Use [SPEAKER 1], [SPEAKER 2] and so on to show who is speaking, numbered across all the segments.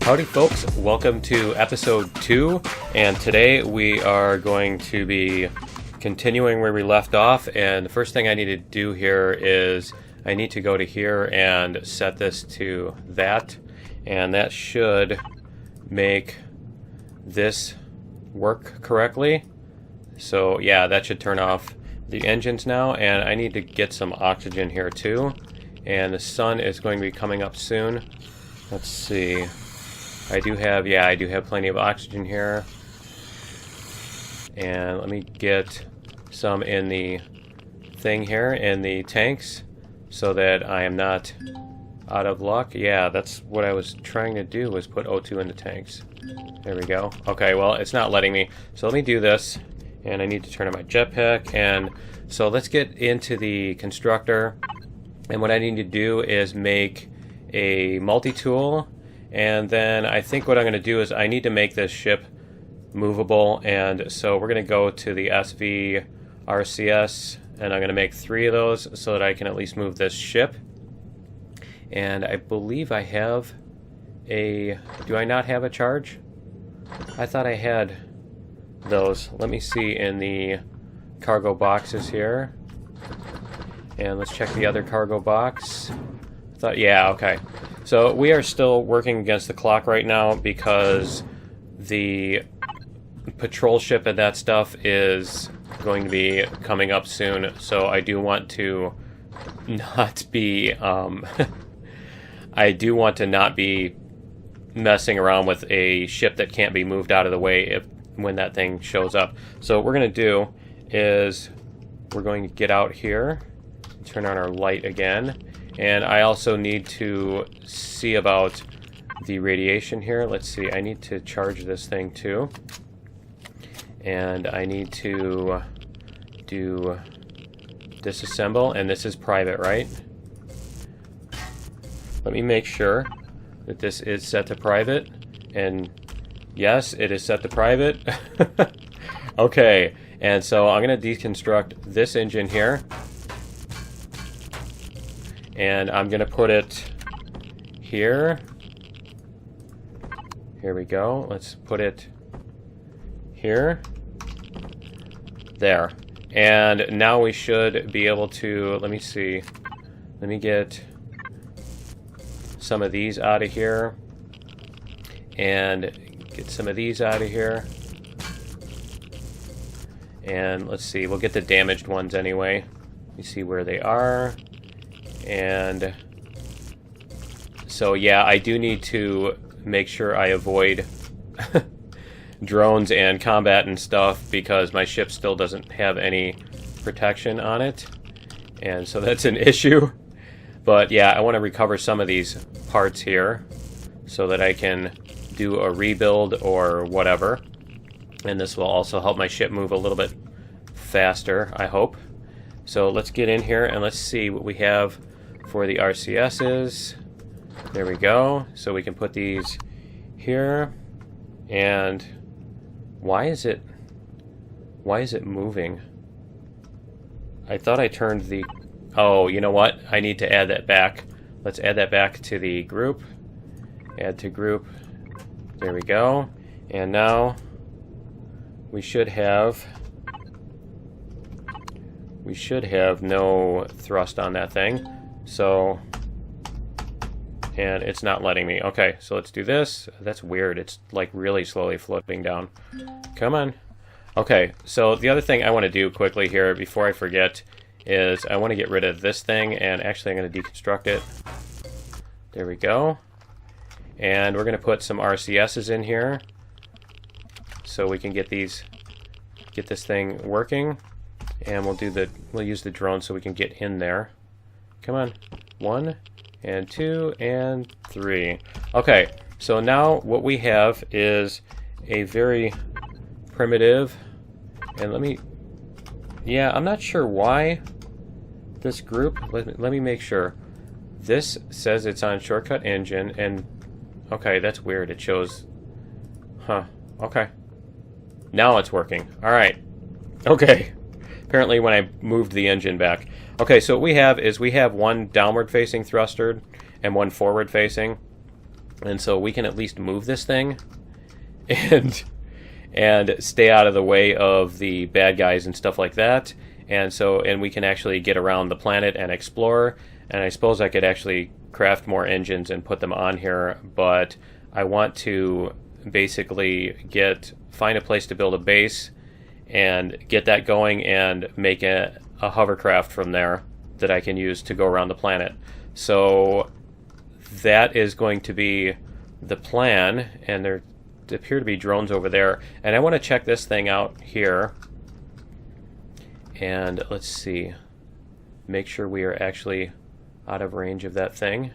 [SPEAKER 1] Howdy folks, welcome to episode 2, and today we are going to be continuing where we left off. And the first thing I need to do here is I need to go to here and set this to that, and that should make this work correctly. So yeah, that should turn off the engines now, and I need to get some oxygen here too, and the sun is going to be coming up soon. Let's see. I do have plenty of oxygen here. And let me get some in the thing here, in the tanks, so that I am not out of luck. Yeah, that's what I was trying to do, was put O2 in the tanks. There we go. Okay, well, it's not letting me. So let me do this, and I need to turn on my jetpack. And so let's get into the constructor. And what I need to do is make a multi-tool. And then I think what I'm going to do is I need to make this ship movable, and so we're going to go to the SV RCS, and I'm going to make 3 of those so that I can at least move this ship. And I believe I have a... Do I not have a charge? I thought I had those. Let me see in the cargo boxes here. And let's check the other cargo box. Yeah, okay. So we are still working against the clock right now because the patrol ship and that stuff is going to be coming up soon. So I do want to not be I do want to not be messing around with a ship that can't be moved out of the way when that thing shows up. So what we're going to do is we're going to get out here, turn on our light again. And I also need to see about the radiation here. Let's see, I need to charge this thing too. And I need to do disassemble, and this is private, right? Let me make sure that this is set to private. And yes, it is set to private. Okay, and so I'm going to deconstruct this engine here. And I'm going to put it here. Here we go. Let's put it here. There. And now we should be able to, let me see. Let me get some of these out of here. And get some of these out of here. And let's see, we'll get the damaged ones anyway. Let me see where they are. And so yeah, I do need to make sure I avoid drones and combat and stuff, because my ship still doesn't have any protection on it, and so that's an issue. But yeah, I want to recover some of these parts here so that I can do a rebuild or whatever, and this will also help my ship move a little bit faster, I hope. So let's get in here and let's see what we have for the RCSs. There we go. So we can put these here. And why is it moving? I thought I turned the... Oh, you know what? I need to add that back. Let's add that back to the group. Add to group. There we go. And now we should have no thrust on that thing. So, and it's not letting me. Okay, so let's do this. That's weird. It's like really slowly floating down. Come on. Okay, so the other thing I want to do quickly here before I forget is I want to get rid of this thing, and actually I'm going to deconstruct it. There we go. And we're going to put some RCSs in here so we can get this thing working. And we'll use the drone so we can get in there. Come on. 1 and 2 and 3. Okay, so now what we have is a very primitive, and yeah, I'm not sure why this group, let me make sure. This says it's on shortcut engine, and okay, that's weird. It shows, okay. Now it's working. Alright. Okay. Apparently when I moved the engine back. Okay, so what we have is we have one downward facing thruster and one forward facing. And so we can at least move this thing and stay out of the way of the bad guys and stuff like that. And we can actually get around the planet and explore. And I suppose I could actually craft more engines and put them on here, but I want to basically find a place to build a base and get that going and make a hovercraft from there that I can use to go around the planet. So that is going to be the plan, and there appear to be drones over there. And I want to check this thing out here. And let's see. Make sure we are actually out of range of that thing.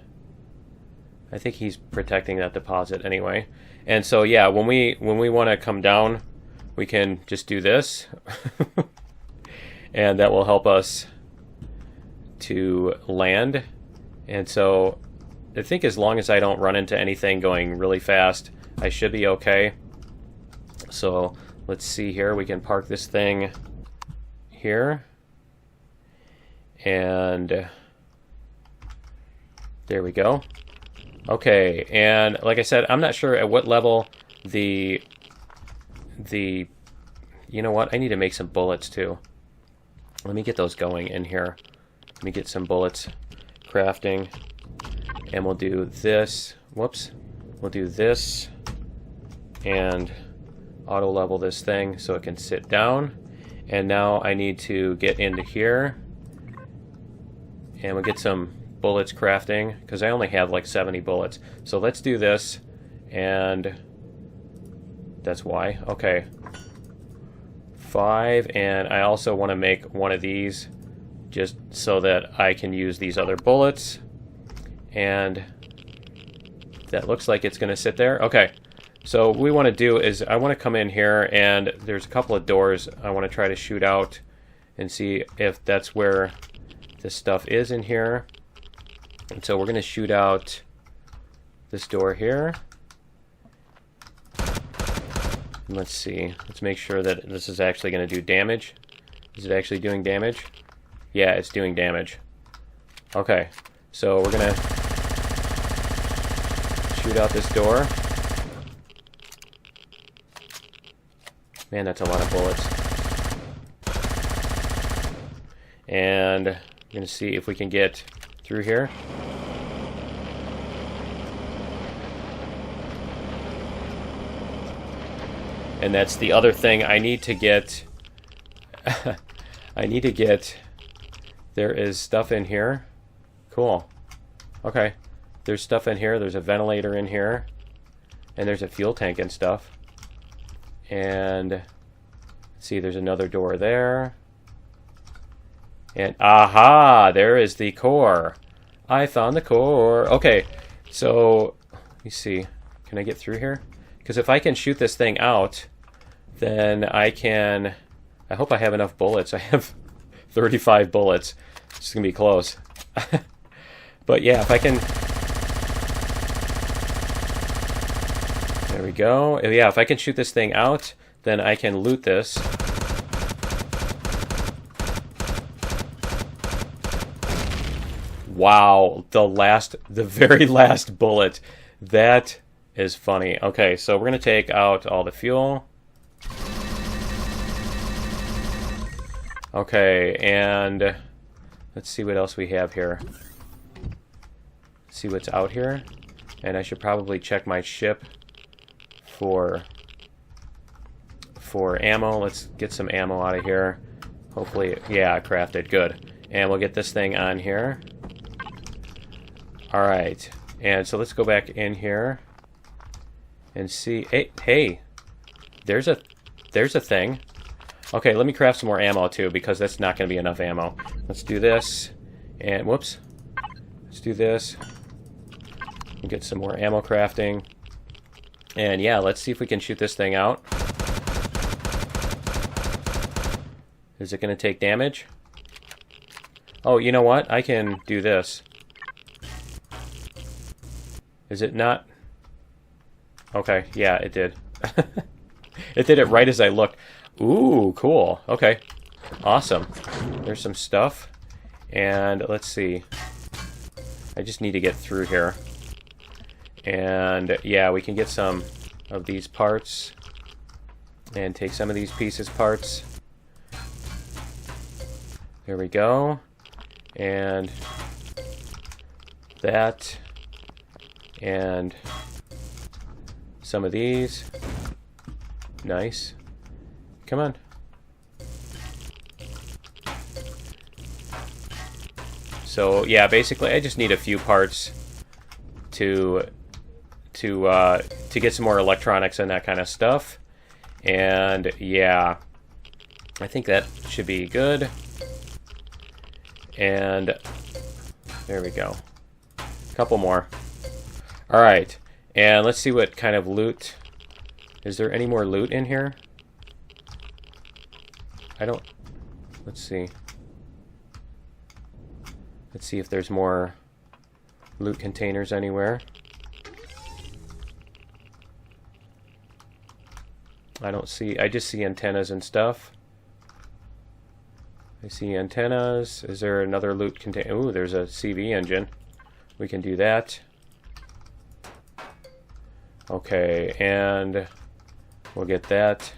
[SPEAKER 1] I think he's protecting that deposit anyway. And so yeah, when we want to come down, we can just do this. And that will help us to land. And so I think as long as I don't run into anything going really fast, I should be okay. So let's see here. We can park this thing here. And there we go. Okay, and like I said, I'm not sure at what level you know what? I need to make some bullets too. Let me get those going in here. Let me get some bullets crafting. And we'll do this. Whoops. We'll do this. And auto level this thing so it can sit down. And now I need to get into here. And we'll get some bullets crafting, because I only have like 70 bullets. So let's do this. And that's why. Okay. 5, and I also want to make one of these just so that I can use these other bullets. And that looks like it's going to sit there. Okay, so what we want to do is I want to come in here, and there's a couple of doors I want to try to shoot out and see if that's where this stuff is in here. And so we're going to shoot out this door here. Let's see. Let's make sure that this is actually going to do damage. Is it actually doing damage? Yeah, it's doing damage. Okay. So we're going to shoot out this door. Man, that's a lot of bullets. And I'm going to see if we can get through here. And that's the other thing I need to get. I need to get... There is stuff in here. Cool. Okay. There's stuff in here. There's a ventilator in here. And there's a fuel tank and stuff. And... Let's see, there's another door there. And... Aha! There is the core. I found the core. Okay. So... Let me see. Can I get through here? Because if I can shoot this thing out, then I can... I hope I have enough bullets. I have 35 bullets. It's going to be close. But yeah, if I can... There we go. Yeah, if I can shoot this thing out, then I can loot this. Wow, the very last bullet. That is funny. Okay, so we're going to take out all the fuel. Okay, and let's see what else we have here. See what's out here. And I should probably check my ship for ammo. Let's get some ammo out of here. Hopefully, yeah, I crafted. Good. And we'll get this thing on here. Alright, and so let's go back in here and see. Hey, there's a thing. Okay, let me craft some more ammo too, because that's not going to be enough ammo. Let's do this, and whoops. Let's do this. We'll get some more ammo crafting. And yeah, let's see if we can shoot this thing out. Is it going to take damage? Oh, you know what? I can do this. Is it not? Okay, yeah, it did. It did it right as I looked. Ooh, cool. Okay, awesome. There's some stuff. And let's see. I just need to get through here. And yeah, we can get some of these parts and take some of these pieces parts. There we go. And that. And some of these. Nice. Come on. So yeah, basically I just need a few parts to get some more electronics and that kind of stuff. And yeah, I think that should be good. And there we go. A couple more. All right, and let's see what kind of loot. Is there any more loot in here? I don't. Let's see. Let's see if there's more loot containers anywhere. I don't see. I just see antennas and stuff. I see antennas. Is there another loot container? Ooh, there's a CV engine. We can do that. Okay, and we'll get that.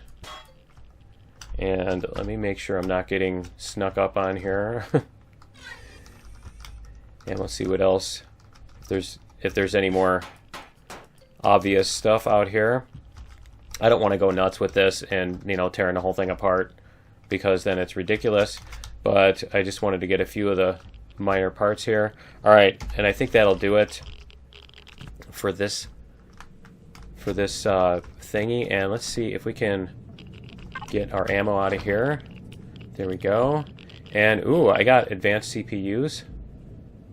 [SPEAKER 1] And let me make sure I'm not getting snuck up on here. And we'll see what else. If there's any more obvious stuff out here. I don't want to go nuts with this and, you know, tearing the whole thing apart, because then it's ridiculous. But I just wanted to get a few of the minor parts here. All right, and I think that'll do it for this thingy. And let's see if we can get our ammo out of here. There we go. And ooh, I got advanced CPUs.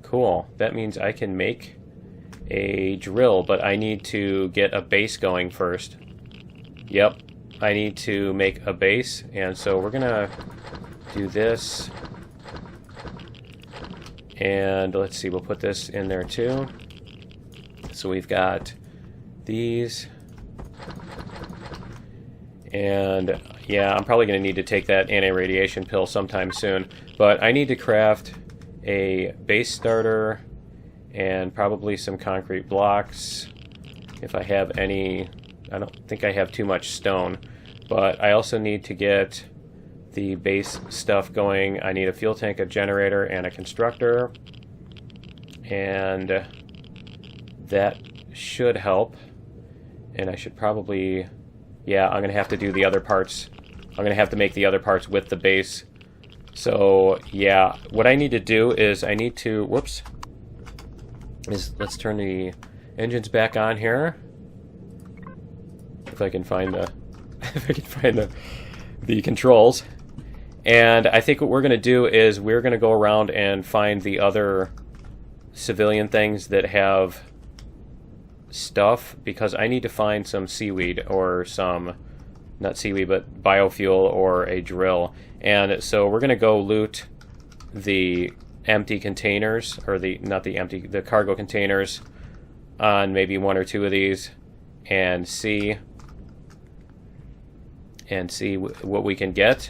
[SPEAKER 1] Cool. That means I can make a drill, but I need to get a base going first. Yep, I need to make a base, and so we're gonna do this. And let's see, we'll put this in there too. So we've got these. And yeah, I'm probably gonna need to take that anti-radiation pill sometime soon. But I need to craft a base starter and probably some concrete blocks if I have any. I don't think I have too much stone, but I also need to get the base stuff going. I need a fuel tank, a generator, and a constructor, and that should help. And I should probably, yeah, I'm gonna have to do the other parts. I'm gonna have to make the other parts with the base. So yeah, what I need to do is I need to, whoops, let's turn the engines back on here. If I can find the controls. And I think what we're going to do is we're going to go around and find the other civilian things that have stuff, because I need to find some seaweed or some, not seaweed, but biofuel or a drill. And so we're going to go loot the empty containers, or the cargo containers on maybe one or two of these, and see what we can get.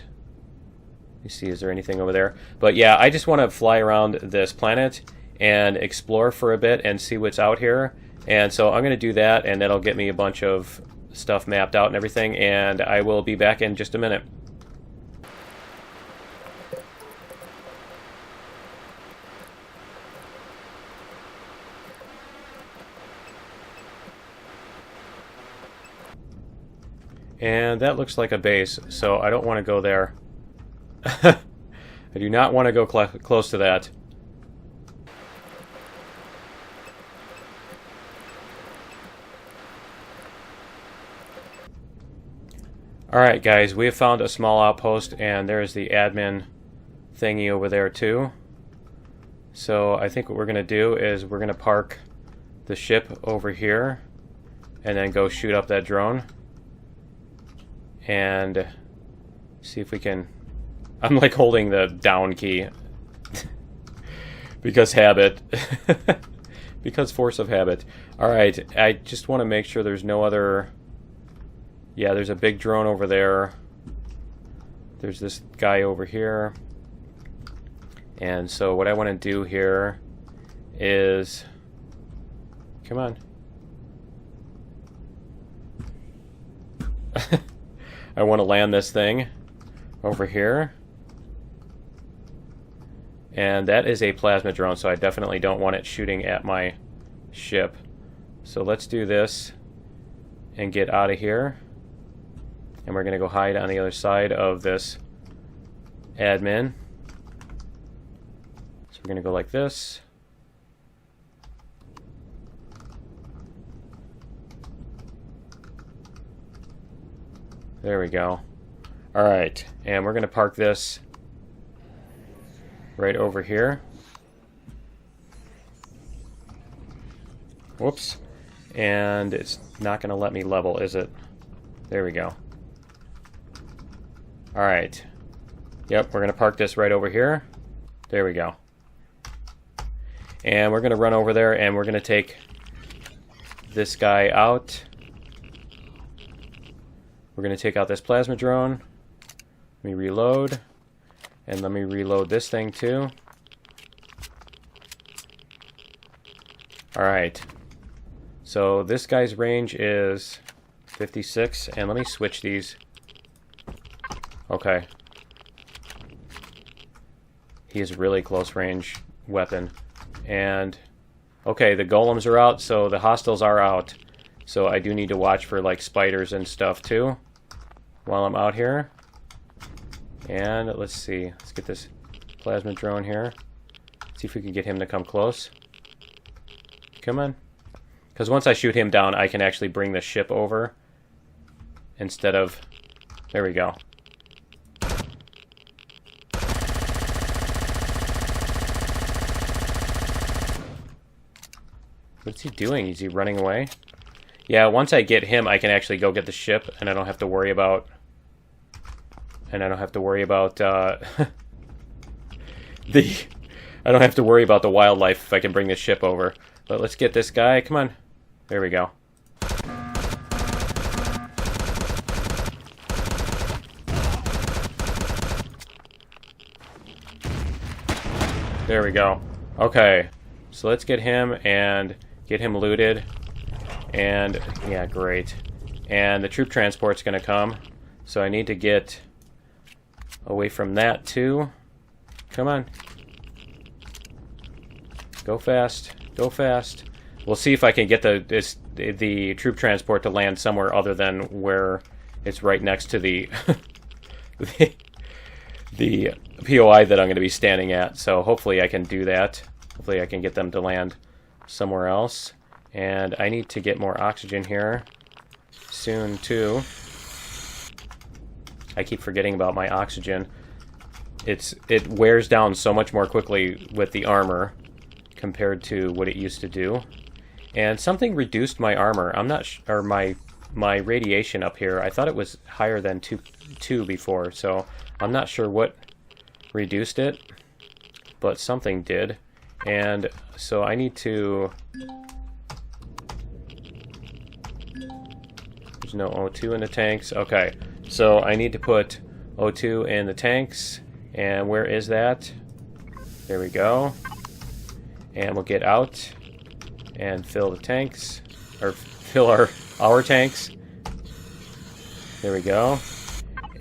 [SPEAKER 1] You see, is there anything over there? But yeah, I just want to fly around this planet and explore for a bit and see what's out here. And so I'm going to do that, and that'll get me a bunch of stuff mapped out and everything, and I will be back in just a minute. And that looks like a base, so I don't want to go there. I do not want to go close to that. Alright guys, we have found a small outpost, and there's the admin thingy over there too. So I think what we're going to do is we're going to park the ship over here and then go shoot up that drone. And see if we can. I'm like holding the down key because habit. Because force of habit. Alright, I just want to make sure there's no other. Yeah, there's a big drone over there. There's this guy over here. And so what I want to do here is, come on, I want to land this thing over here. And that is a plasma drone, so I definitely don't want it shooting at my ship. So let's do this and get out of here. And we're going to go hide on the other side of this admin. So we're going to go like this. There we go. Alright, and we're going to park this right over here. Whoops. And it's not going to let me level, is it? There we go. Alright. Yep, we're going to park this right over here. There we go. And we're going to run over there and we're going to take this guy out. We're going to take out this plasma drone. Let me reload. And let me reload this thing too. Alright. So this guy's range is 56. And let me switch these. Okay. He is really close range weapon. And okay, the golems are out, so the hostiles are out. So I do need to watch for like spiders and stuff too while I'm out here. And let's see. Let's get this plasma drone here. See if we can get him to come close. Come on. Because once I shoot him down, I can actually bring the ship over. Instead of... There we go. What's he doing? Is he running away? Yeah, once I get him, I can actually go get the ship, and I don't have to worry about... I don't have to worry about I don't have to worry about the wildlife if I can bring this ship over. But let's get this guy. Come on. There we go. There we go. Okay. So let's get him and get him looted. And yeah, great. And the troop transport's gonna come. So I need to get away from that too. Come on. Go fast. Go fast. We'll see if I can get the troop transport to land somewhere other than where it's right next to the the POI that I'm going to be standing at. So hopefully I can do that. Hopefully I can get them to land somewhere else. And I need to get more oxygen here soon too. I keep forgetting about my oxygen. It wears down so much more quickly with the armor compared to what it used to do. And something reduced my armor. I'm not or my radiation up here. I thought it was higher than 2 before, so I'm not sure what reduced it, but something did. And so I need to... There's no O2 in the tanks. Okay. So I need to put O2 in the tanks. And where is that? There we go. And we'll get out and fill the tanks. Or fill our tanks. There we go.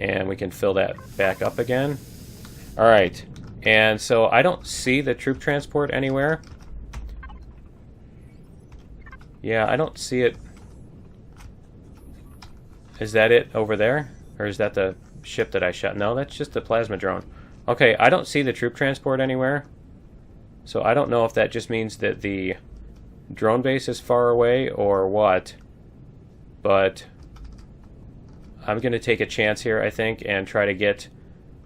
[SPEAKER 1] And we can fill that back up again. Alright. And so I don't see the troop transport anywhere. Yeah, I don't see it. Is that it over there? Or is that the ship that I shot? No, that's just the plasma drone. Okay, I don't see the troop transport anywhere. So I don't know if that just means that the drone base is far away or what. But I'm going to take a chance here, I think, and try to get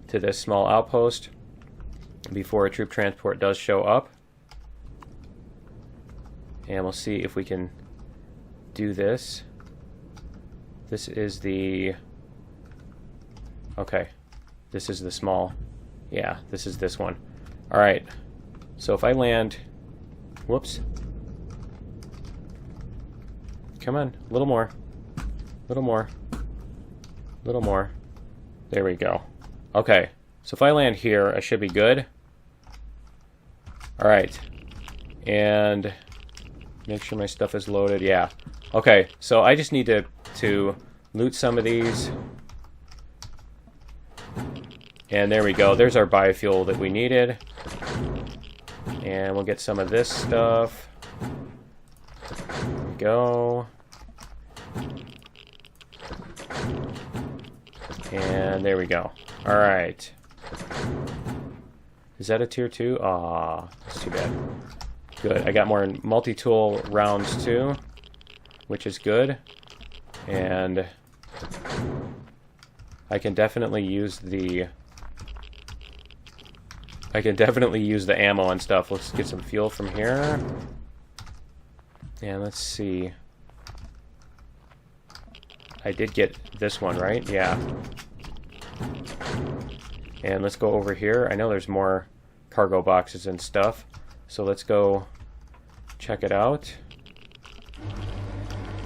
[SPEAKER 1] to this small outpost before a troop transport does show up. And we'll see if we can do this. This is the... Okay. This is the small... Yeah, this is this one. Alright. So if I land... Whoops. Come on. A little more. A little more. A little more. There we go. Okay. So if I land here, I should be good. Alright. And... Make sure my stuff is loaded. Yeah. Okay. So I just need to loot some of these. And there we go. There's our biofuel that we needed. And we'll get some of this stuff. There we go. And there we go. Alright. Is that a tier 2? Aw, that's too bad. Good. I got more multi-tool rounds too, which is good. And I can definitely use the ammo and stuff. Let's get some fuel from here. And let's see. I did get this one, right? Yeah. And let's go over here. I know there's more cargo boxes and stuff. So let's go check it out.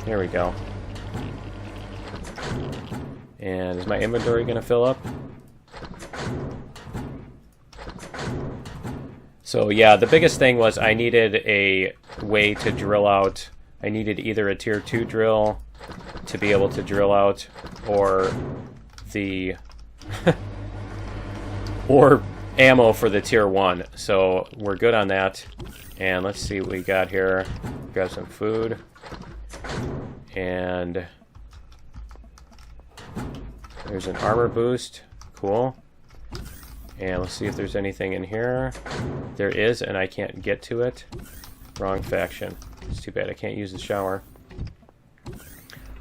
[SPEAKER 1] There we go. And is my inventory going to fill up? So yeah, the biggest thing was I needed a way to drill out. I needed either a tier 2 drill to be able to drill out, or the or ammo for the tier 1. So we're good on that. And let's see what we got here. Grab some food. And there's an armor boost. Cool. And let's see if there's anything in here. There is, and I can't get to it. Wrong faction. It's too bad I can't use the shower.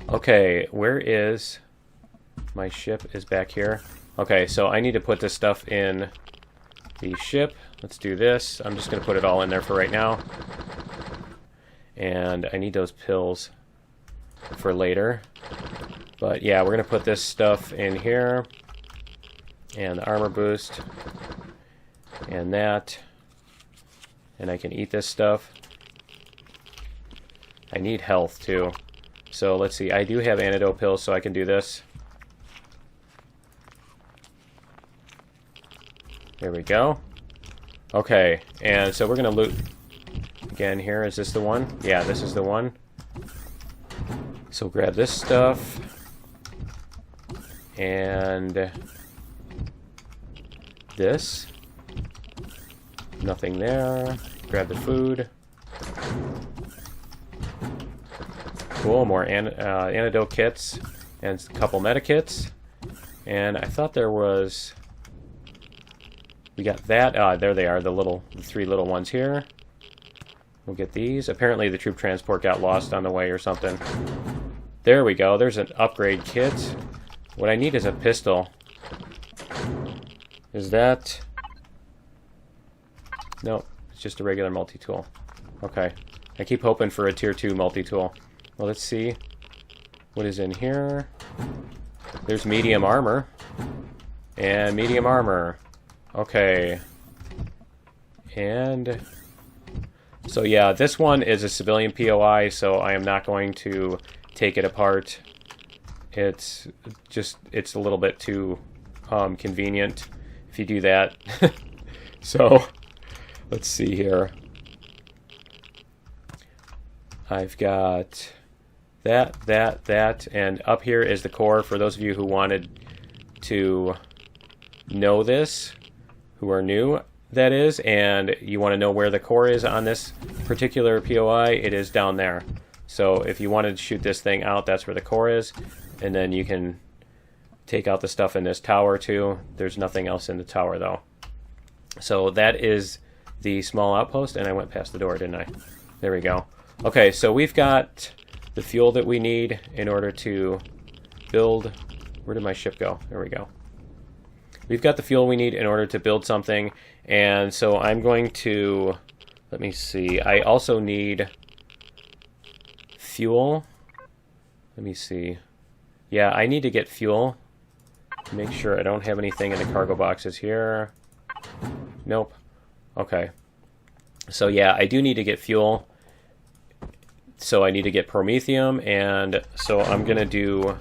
[SPEAKER 1] Okay, where is my ship? Is back here. Okay, so I need to put this stuff in the ship. Let's do this. I'm just going to put it all in there for right now. And I need those pills for later. But yeah, we're going to put this stuff in here. And the armor boost. And that. And I can eat this stuff. I need health too. So let's see. I do have antidote pills, so I can do this. There we go. Okay, and so we're going to loot again here. Is this the one? Yeah, this is the one. So grab this stuff. And this. Nothing there. Grab the food. Cool, more antidote kits and a couple medikits. And I thought there was... We got that. There they are, the three little ones here. We'll get these. Apparently the troop transport got lost on the way or something. There we go. There's an upgrade kit. What I need is a pistol. Is that... No, it's just a regular multi-tool. Okay. I keep hoping for a tier 2 multi-tool. Well, let's see what is in here. There's medium armor. And medium armor. Okay. And so yeah, this one is a civilian POI, so I am not going to take it apart. It's a little bit too convenient if you do that. So let's see here. I've got that, and up here is the core for those of you who wanted to know this, who are new, that is, and you want to know where the core is on this particular POI, it is down there. So if you wanted to shoot this thing out, that's where the core is, and then you can take out the stuff in this tower too. There's nothing else in the tower though. So that is the small outpost, and I went past the door, didn't I? There we go. Okay, so we've got the fuel that we need in order to build... Where did my ship go? There we go. We've got the fuel we need in order to build something, and so I'm going to... Let me see. I also need fuel. Let me see. Yeah, I need to get fuel. Make sure I don't have anything in the cargo boxes here. Nope. Okay. So yeah, I do need to get fuel. So I need to get Promethium, and so I'm going to do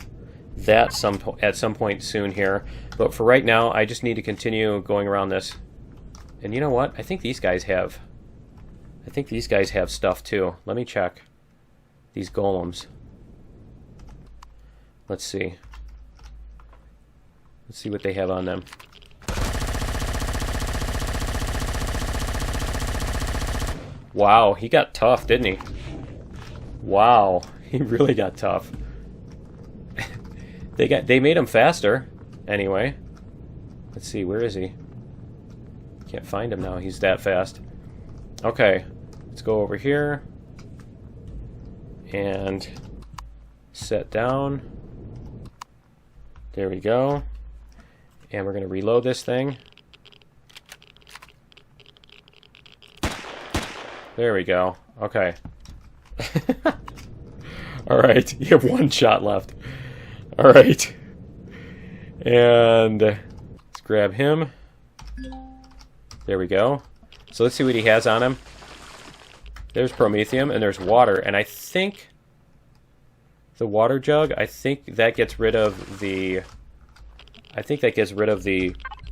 [SPEAKER 1] that at some point soon here. But for right now, I just need to continue going around this. And you know what? I think these guys have stuff too. Let me check. These golems. Let's see. Let's see what they have on them. Wow, he got tough, didn't he? Wow, he really got tough. They made him faster. Anyway, let's see, where is he? Can't find him now. He's that fast. Okay, let's go over here and set down. There we go. And we're going to reload this thing. There we go. Okay. Alright, you have one shot left. Alright. And let's grab him. There we go. So let's see what he has on him. There's Promethium, and there's water. And I think the water jug, I think that gets rid of the...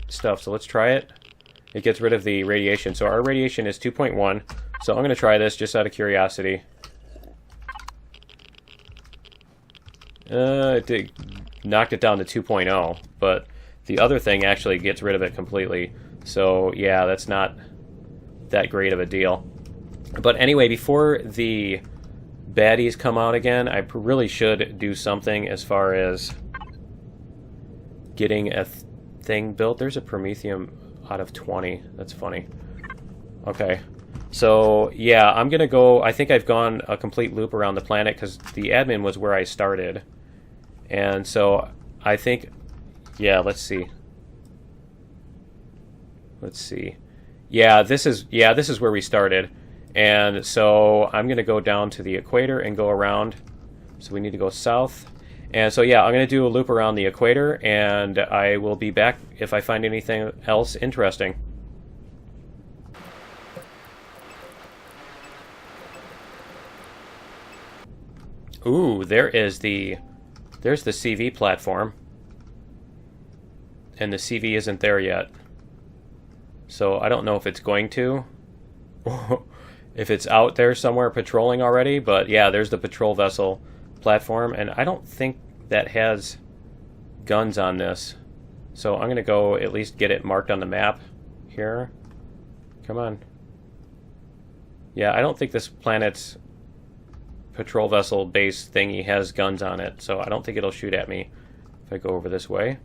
[SPEAKER 1] stuff. So let's try it. It gets rid of the radiation. So our radiation is 2.1. So I'm going to try this just out of curiosity. It knocked it down to 2.0, but the other thing actually gets rid of it completely. So yeah, that's not that great of a deal. But anyway, before the baddies come out again, I really should do something as far as getting a thing built. There's a Promethium out of 20. That's funny. Okay. So, yeah, I'm going to go... I think I've gone a complete loop around the planet because the admin was where I started. And so, I think... Yeah, let's see. Let's see. Yeah, this is where we started. And so, I'm going to go down to the equator and go around. So, we need to go south. And so, yeah, I'm going to do a loop around the equator, and I will be back if I find anything else interesting. Ooh, there's the CV platform. And the CV isn't there yet. So I don't know if it's going to. If it's out there somewhere patrolling already. But yeah, there's the patrol vessel platform. And I don't think that has guns on this. So I'm going to go at least get it marked on the map here. Come on. Yeah, I don't think this planet's patrol vessel base thingy has guns on it, so I don't think it'll shoot at me if I go over this way.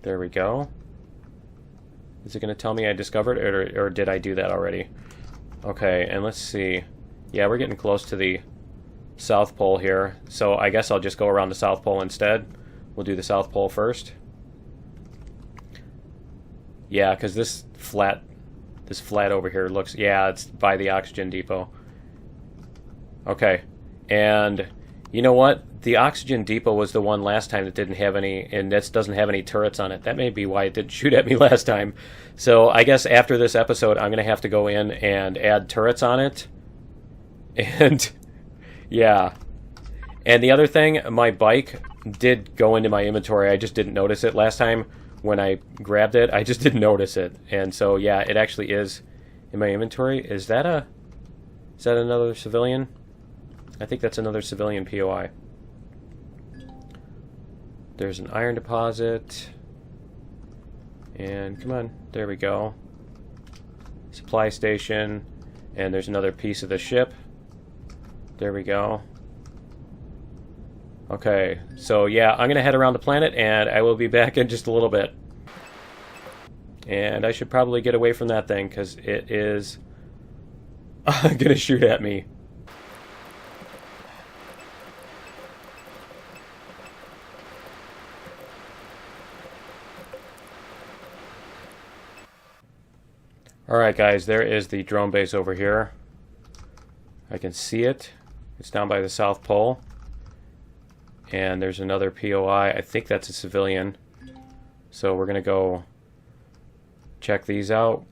[SPEAKER 1] There we go. Is it going to tell me I discovered it, or did I do that already? Okay, and let's see. Yeah, we're getting close to the South Pole here, so I guess I'll just go around the South Pole instead. We'll do the South Pole first. Yeah, because this flat over here looks... Yeah, it's by the oxygen depot. Okay, and you know what? The oxygen depot was the one last time that didn't have any, and this doesn't have any turrets on it. That may be why it didn't shoot at me last time. So I guess after this episode, I'm going to have to go in and add turrets on it. And, yeah. And the other thing, my bike did go into my inventory. I just didn't notice it last time when I grabbed it. I just didn't notice it. And so, yeah, it actually is in my inventory. Is that another civilian? I think that's another civilian POI. There's an iron deposit. And come on, there we go. Supply station. And there's another piece of the ship. There we go. Okay, so yeah, I'm going to head around the planet and I will be back in just a little bit. And I should probably get away from that thing because it is going to shoot at me. Alright guys, there is the drone base over here. I can see it. It's down by the South Pole. And there's another POI. I think that's a civilian. So we're going to go check these out.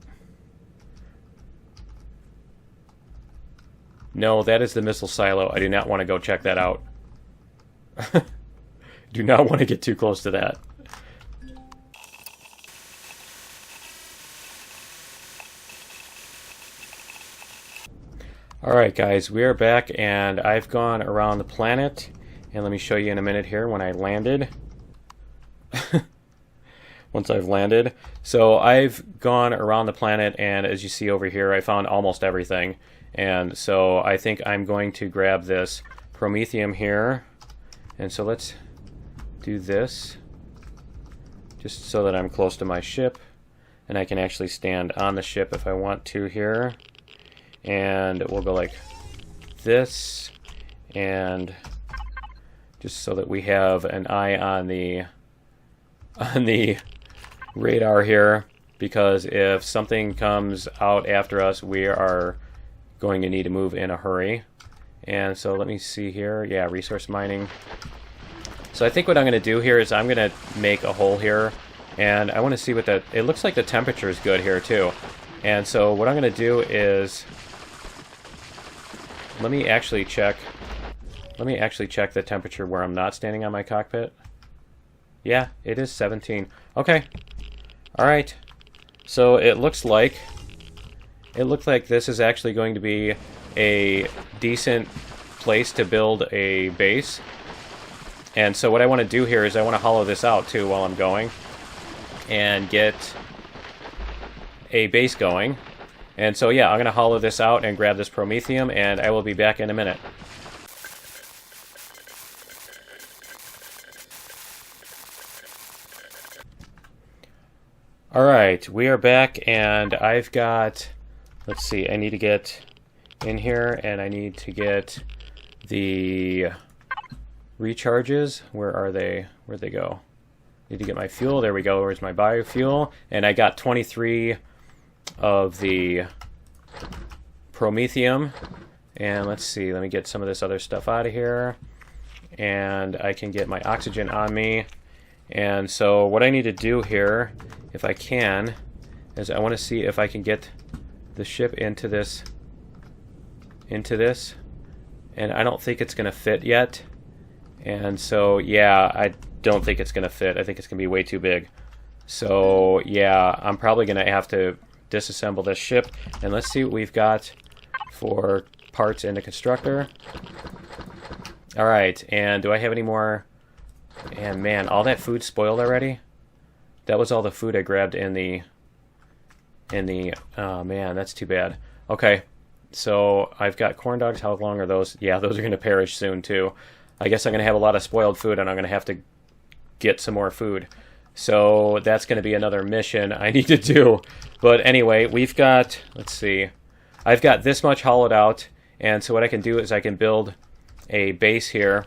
[SPEAKER 1] No, that is the missile silo. I do not want to go check that out. Do not want to get too close to that. Alright guys, we are back and I've gone around the planet And let me show you in a minute here when I landed. Once I've landed. So I've gone around the planet, and as you see over here, I found almost everything. And so I think I'm going to grab this Promethium here. And so let's do this, just so that I'm close to my ship, and I can actually stand on the ship if I want to here. And we'll go like this, and just so that we have an eye on the radar here, because if something comes out after us, we are going to need to move in a hurry. And so let me see here. Yeah, resource mining. So I think what I'm going to do here is I'm going to make a hole here, and I want to see what that... It looks like the temperature is good here too. And so what I'm going to do is... Let me actually check the temperature where I'm not standing on my cockpit. Yeah, it is 17. Okay. Alright. So it looks like this is actually going to be a decent place to build a base. And so what I want to do here is I want to hollow this out too while I'm going and get a base going. And so yeah, I'm going to hollow this out and grab this Promethium, and I will be back in a minute. Alright, we are back, and I've got, let's see, I need to get in here, and I need to get the recharges. Where are they? Where'd they go? Need to get my fuel. There we go. Where's my biofuel? And I got 23 of the Promethium. And let's see, let me get some of this other stuff out of here. And I can get my oxygen on me. And so what I need to do here, if I can, is I want to see if I can get the ship into this. And I don't think it's going to fit yet. And so, yeah, I don't think it's going to fit. I think it's going to be way too big. So, yeah, I'm probably going to have to disassemble this ship. And let's see what we've got for parts in the constructor. Alright, and do I have any more? And man, all that food spoiled already? That was all the food I grabbed in the... Oh man, that's too bad. Okay, so I've got corn dogs. How long are those? Yeah, those are going to perish soon too. I guess I'm going to have a lot of spoiled food, and I'm going to have to get some more food. So that's going to be another mission I need to do. But anyway, we've got, let's see, I've got this much hollowed out, and so what I can do is I can build a base here.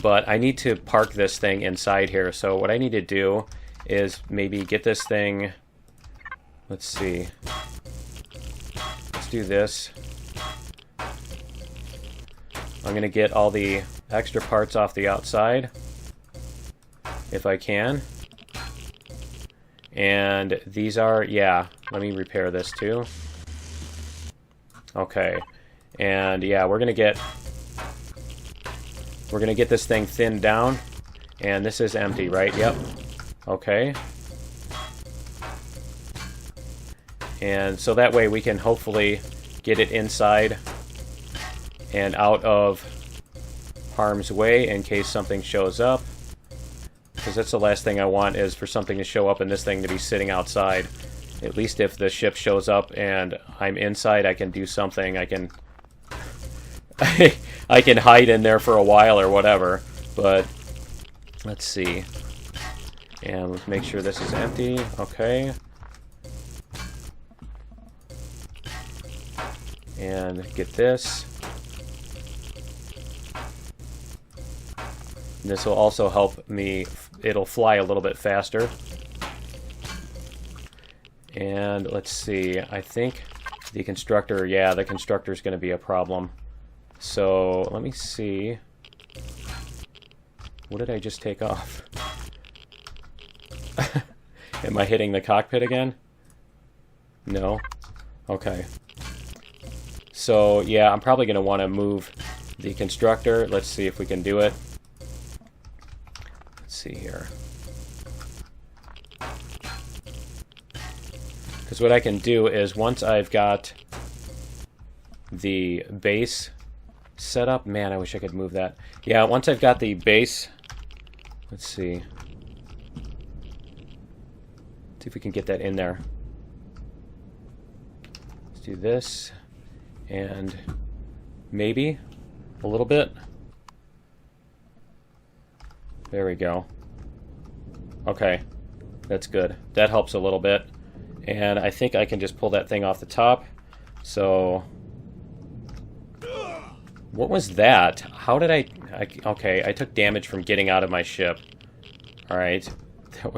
[SPEAKER 1] But I need to park this thing inside here. So what I need to do is maybe get this thing, let's see, let's do this. I'm going to get all the extra parts off the outside, if I can. And these are, yeah, let me repair this too. Okay. And yeah, we're going to get this thing thinned down. And this is empty, right? Yep. Okay. And so that way we can hopefully get it inside and out of harm's way in case something shows up. Because that's the last thing I want, is for something to show up and this thing to be sitting outside. At least if the ship shows up and I'm inside, I can do something. I can I can hide in there for a while or whatever. But let's see. And let's make sure this is empty. Okay. And get this. This will also help me, it'll fly a little bit faster. And let's see, I think the constructor, yeah, the constructor is going to be a problem. So let me see. What did I just take off? Am I hitting the cockpit again? No? Okay. So yeah, I'm probably going to want to move the constructor. Let's see if we can do it. See here, because what I can do is once I've got the base set up. Man, I wish I could move that. Yeah, once I've got the base, let's see. See if we can get that in there. Let's do this, and maybe a little bit. There we go. Okay, that's good. That helps a little bit. And I think I can just pull that thing off the top. So, what was that? How did I okay, I took damage from getting out of my ship. All right, that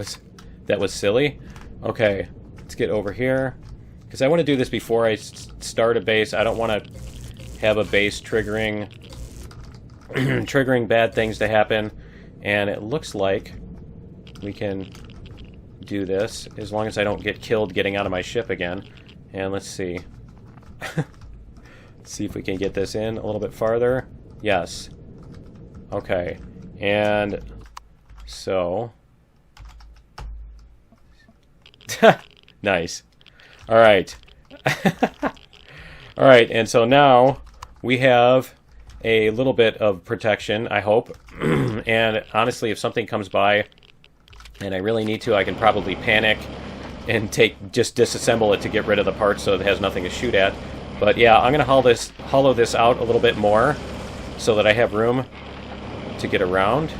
[SPEAKER 1] was silly. Okay, let's get over here because I want to do this before I start a base. I don't want to have a base triggering triggering bad things to happen. And it looks like we can do this as long as I don't get killed getting out of my ship again. And let's see. Let's see if we can get this in a little bit farther. Yes. Okay. And so nice. All right. All right, and so now we have a little bit of protection, I hope. And honestly, if something comes by and I really need to, I can probably panic and just disassemble it to get rid of the parts so it has nothing to shoot at. But yeah, I'm going to hollow this out a little bit more so that I have room to get around.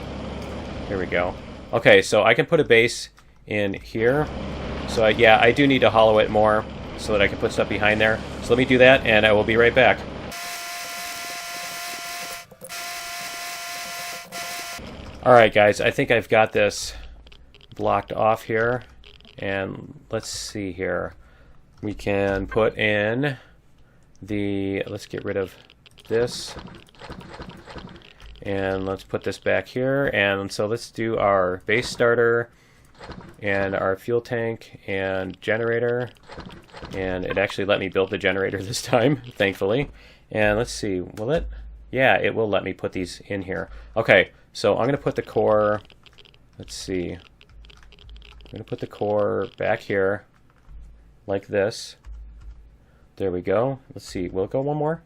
[SPEAKER 1] Here we go. Okay, so I can put a base in here. So yeah, I do need to hollow it more so that I can put stuff behind there. So let me do that, and I will be right back. Alright guys, I think I've got this blocked off here. And let's see here. We can put in the... Let's get rid of this. And let's put this back here. And so let's do our base starter and our fuel tank and generator. And it actually let me build the generator this time, thankfully. And let's see, will it? Yeah, it will let me put these in here. Okay, so I'm going to put the core... Let's see. I'm going to put the core back here, like this. There we go. Let's see, will it go one more?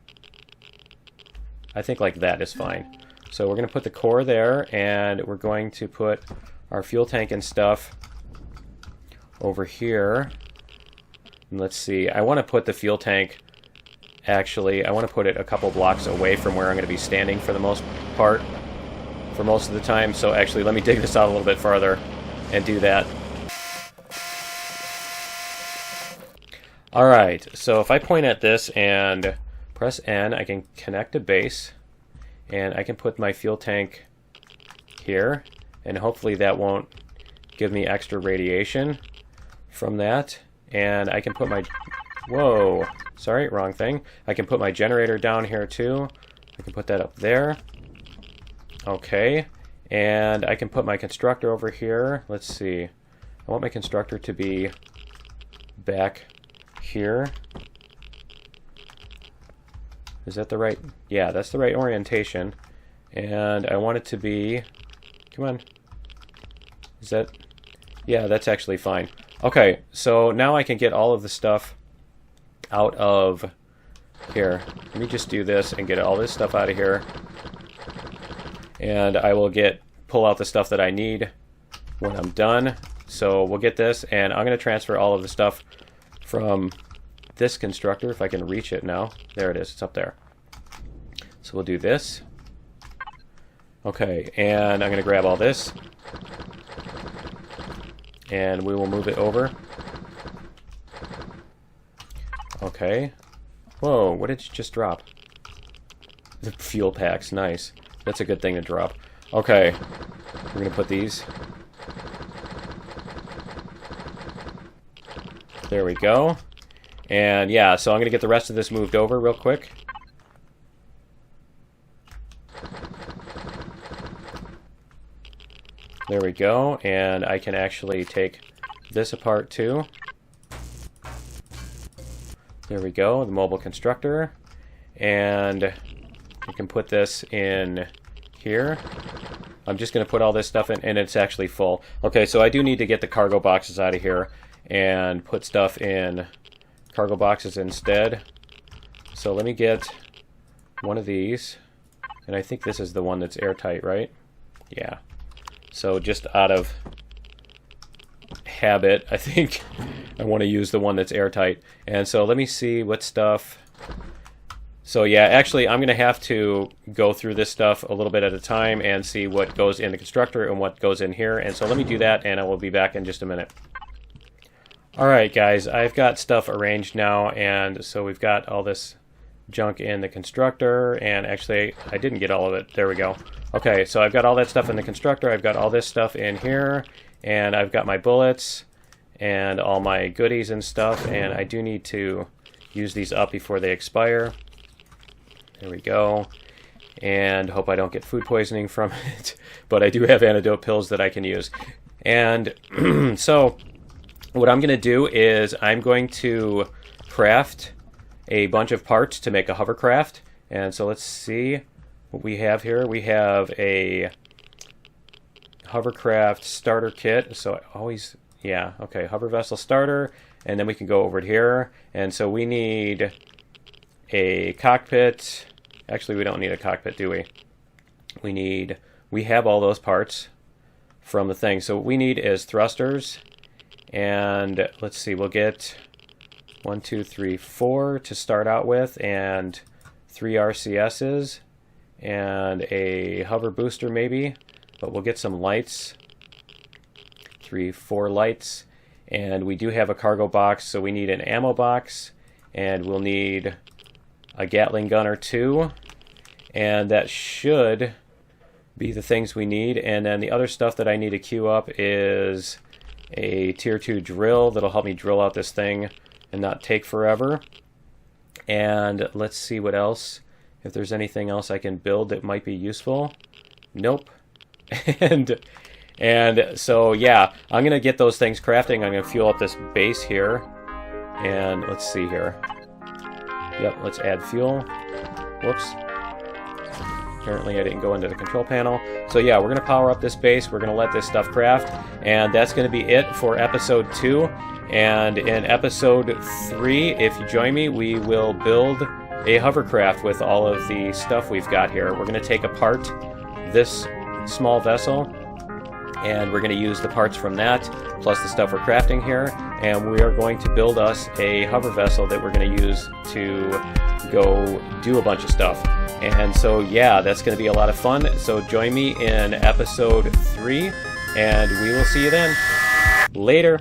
[SPEAKER 1] I think like that is fine. So we're going to put the core there, and we're going to put our fuel tank and stuff over here. And let's see, I want to put the fuel tank, actually, I want to put it a couple blocks away from where I'm going to be standing for the most part, for most of the time. So actually, let me dig this out a little bit farther and do that. Alright, so if I point at this and press N, I can connect a base, and I can put my fuel tank here, and hopefully that won't give me extra radiation from that. And I can put my... Whoa, sorry, wrong thing. I can put my generator down here too. I can put that up there. Okay, and I can put my constructor over here. Let's see. I want my constructor to be back here. Is that the right... Yeah, that's the right orientation. And I want it to be... Come on. Is that... Yeah, that's actually fine. Okay, so now I can get all of the stuff out of here. Let me just do this and get all this stuff out of here. And I will pull out the stuff that I need when I'm done. So we'll get this, and I'm going to transfer all of the stuff from this constructor, if I can reach it now. There it is, it's up there. So we'll do this. Okay, and I'm going to grab all this. And we will move it over. Okay. Whoa, what did you just drop? The fuel packs, nice. That's a good thing to drop. Okay, we're going to put these. There we go. And yeah, so I'm going to get the rest of this moved over real quick. There we go, and I can actually take this apart too. There we go, the mobile constructor. And we can put this in here. I'm just going to put all this stuff in, and it's actually full. Okay, so I do need to get the cargo boxes out of here and put stuff in cargo boxes instead. So let me get one of these, and I think this is the one that's airtight, right? Yeah. So just out of habit, I think I want to use the one that's airtight. And so let me see what stuff. So yeah, actually I'm going to have to go through this stuff a little bit at a time and see what goes in the constructor and what goes in here. And so let me do that, and I will be back in just a minute. Alright guys, I've got stuff arranged now, and so we've got all this junk in the constructor, and actually I didn't get all of it. There we go. Okay, so I've got all that stuff in the constructor, I've got all this stuff in here, and I've got my bullets and all my goodies and stuff, and I do need to use these up before they expire. There we go. And hope I don't get food poisoning from it, but I do have antidote pills that I can use. And so what I'm going to do is I'm going to craft a bunch of parts to make a hovercraft. And so let's see what we have here. We have a hovercraft starter kit. So I always, yeah, okay, hover vessel starter. And then we can go over here. And so we need a cockpit. Actually, we don't need a cockpit, do we? We have all those parts from the thing. So what we need is thrusters. And let's see, we'll get 1, 2, 3, 4 to start out with, and 3 RCSs, and a hover booster maybe, but we'll get some lights, 3, 4 lights, and we do have a cargo box, so we need an ammo box, and we'll need a Gatling gun or 2, and that should be the things we need. And then the other stuff that I need to queue up is a tier 2 drill that'll help me drill out this thing and not take forever. And let's see what else, if there's anything else I can build that might be useful. Nope. and so yeah, I'm gonna get those things crafting. I'm gonna fuel up this base here, and let's see here. Yep, let's add fuel. Whoops. Apparently I didn't go into the control panel. So yeah, we're going to power up this base, we're going to let this stuff craft, and that's going to be it for episode 2. And in episode 3, if you join me, we will build a hovercraft with all of the stuff we've got here. We're going to take apart this small vessel, and we're going to use the parts from that, plus the stuff we're crafting here, and we are going to build us a hover vessel that we're going to use to go do a bunch of stuff. And so yeah, that's going to be a lot of fun. So join me in episode 3, and we will see you then. Later.